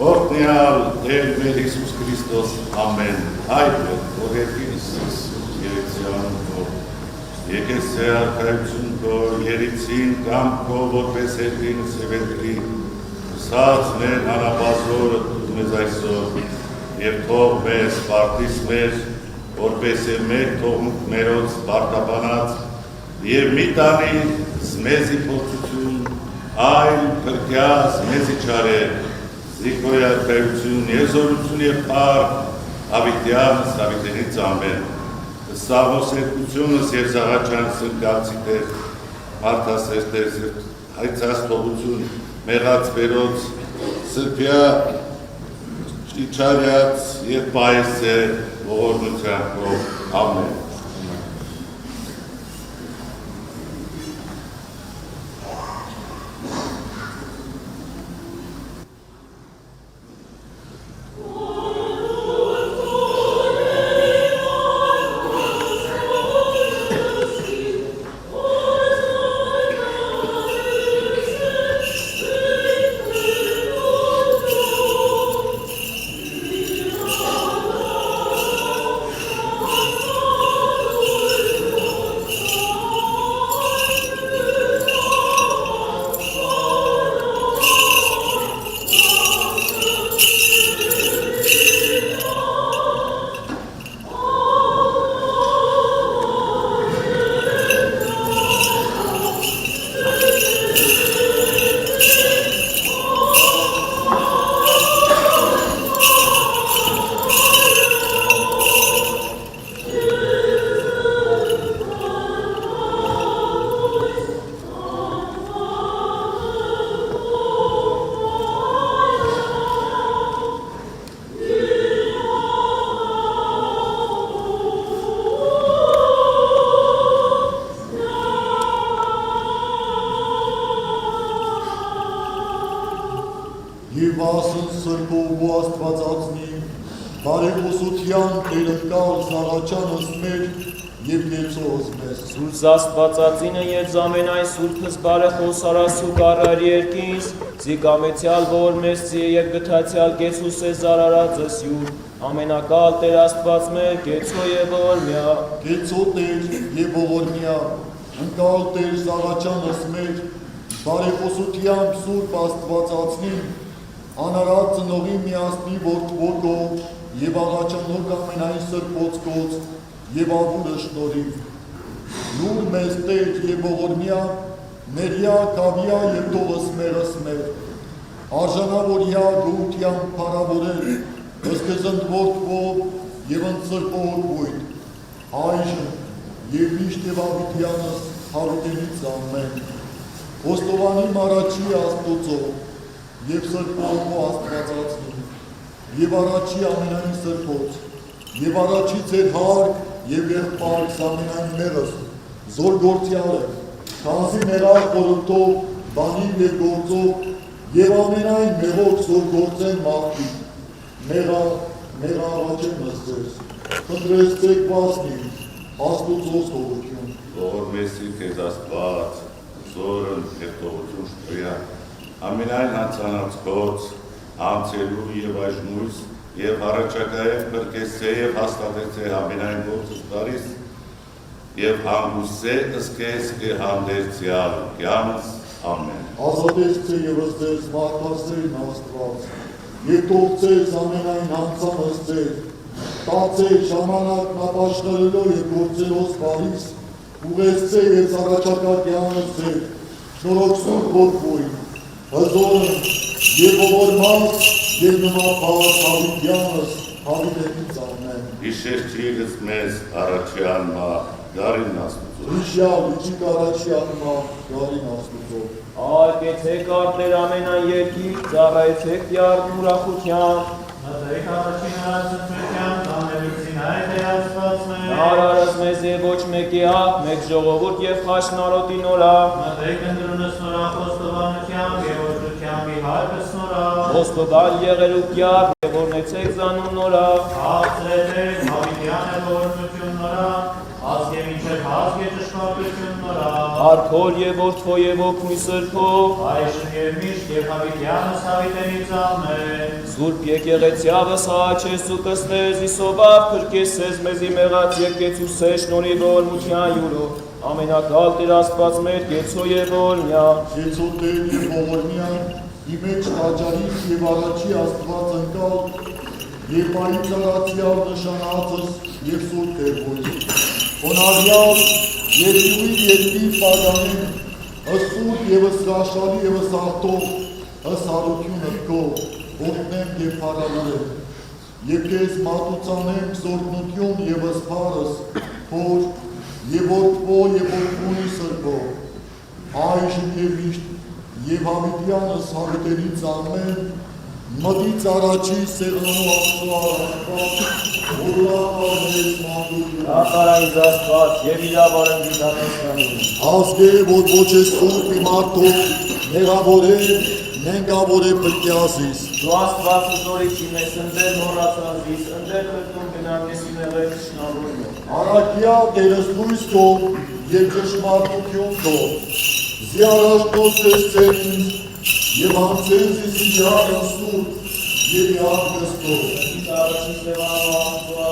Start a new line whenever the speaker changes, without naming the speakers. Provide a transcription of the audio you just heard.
Ortnial Teel մեր Հիսուս Քրիստոս ամեն հայր մեր օրերքինս երեցյան քո եկես Սե արքայություն քո երիցին կամ քո որպես հետինս եվենտրի սած մեր հանապազորը մեզ այսօր և թող մեզ պարտիս մեր որպես է մեր թողնուք մերոց պարտաբանած և մի տանի զմեզի փորձություն այլ փրկյաս մեզի չարեր Զիկոյ արքայություն, եզորություն և պար, հավիտյանս, հավիտենից ամեն, սաղոս երկությունս և զաղաչանս ընկացի տեր, մարդասեր տեր, հայցած թողություն, մեղած բերոց, սրպյա, իչարյաց և պայս է ողորնության կով, ամեն։
Եվ ասն սրկով ու աստվածածնի, բարեգոսության տերընկալ զաղաչանս մեր և կեցոս մեզ։
Սուրս աստվածածինը և զամենայն սուրպս բարեխոսարասու կարար երկիս, զիկամեցյալ որ մեզ ծիե և գթացյալ կեցուս է զարարածս յուր, ամենակալ տեր աստված մեր կեցո և ողորմյա։
Կեցո տեր և ողորմյա, ընկալ տեր զաղաչանս մեր, բարեխոսությամբ սուրպ աստվածածնի, Անարատ ծնողի միասնի որդվոգով և աղաչանող ամենայն սրպոցկոց և աղուրը շնորիվ։ Նուր մեզ տեր և ողորմյա, ներյա, կավյա և տողս մեղս մեր, արժանավորյա գողության պարավորել, ըսկեզնդ որդվով և ընծրպող գույտ, այժն և միշտ և ավիտյանս հավիտենից ամեն, ոստովանի մարաչի աստուծով, և սրպով ու աստվածածնի, և առաջի ամենայն սրպոց, և առաջի ձեր հարկ և եղպարքս ամենայն մեղս, զոր գործյալ է, քանզի մեղար խորհրդով, բանիվ և գործով, և ամենայն մեղոք զոր գործեն մարդի, մեղա առաջեն նստես, խնդրես ձեկ վասնի, աստուծոս թողություն։
Ողորմեսի քեզ աստված, զորն և թողություն շպրյա, ամենայն հանցանած կոց, անցելու և այժմույս, և առաջակայեմ պրկեսե և հաստատեցե ամենայն գործս տարիս, և հանգուսե ըսկես է հանդերցյալ կյանս, ամեն։
Ազատեցցե և ըսձեզ մարդասերն աստված, և տողցես ամենայն հանցանս ձեր, տացե ժամանակ նապաշնարելով և գործելոս բարիս, ուղեցցե և առաջակա կյանս ձեր, շնորոքսուր որդվույն, հզորն և ողորմած և նմապահած հավիտյանս հավիտենից ամեն։
Իշերջիլս մեզ առաջյան մա, գարին աստուծով։
Իշյալ իջիկ առաջյան մա, գարին աստուծով։
Արկեցեք արտեր ամենայն երկիր, ծառայեցեք դյարն ուրախության։
Մտեք առաջին հարացնության, տանելիցին այդ է աստված մեր։
Նարարս մեզ է ոչ մեկի աղ, մեկ ժողովուրդ և խաշն արոտի նորա։
Մտեք ընդրունս նորա խոստովանությամբ և ոչությամբ իհարկս նորա։
Ոստոբալ եղերուկ յար, և օրնեցեք զանուն նորա։
Աղծրետեք, հավիտյան է ողորմություն նորա, ազգ և ինչև ազգ է ճշմարտություն նորա։
Արքոր եւ որդվո եւ օգնի սրբով,
Այժմ և միշտ և հավիտյանս հավիտենից ամեն։
Սուրբ եկեղեցիավս հաչես ու կստես իսովավ քրկեսես մեզի մեղած եկեցուսե շնորհի ողորմության յուրով, ամենակալ Տեր Աստված մեր գեցո եւ օրնյա,
Գեցոտեն և ողորմյան, իմեջ տաճարից և առաջի Աստված ընկալ, և պայից արացյալ նշանածս և սուրտ տերվոյի։ Հոնարյալ և յուի երկիր պագանեն, ըսուր և ըսրաշալի և ըսարտով, ըսարությունըտ կո, որդնեմ և պարալարեմ, և կեզ մատուցանեմ զորտնություն և ըսպարս, փոր, և որդվո և որդվունի սրբով, այժմ և միշտ, և հավիտյանս հավիտենից ամեն, մտից առաջի սեղնանու Աստծո առաջպատ, ուրլապարներ մանդուր
Ախարայից Աստված եւ իրավարն դիտանեսնանին։
ազգե, որ ոչ է սուրբ իմ արդով, մեղավոր է, նենգավոր է պրկյազիս,
Դու Աստված ու զորիչի մեզ ընդեր մոռացանզիս, ընդեր քրտում գնամ ես իմ եղեք շնորհույնը։
առակյա դերս լույս թող և ճշմարտություն թող, զի առաջնոց ես ծերինց, և հանցես իս իջարը սուրբ, և իհարկես թող։
Իսկ առաջին սևանու Աստծո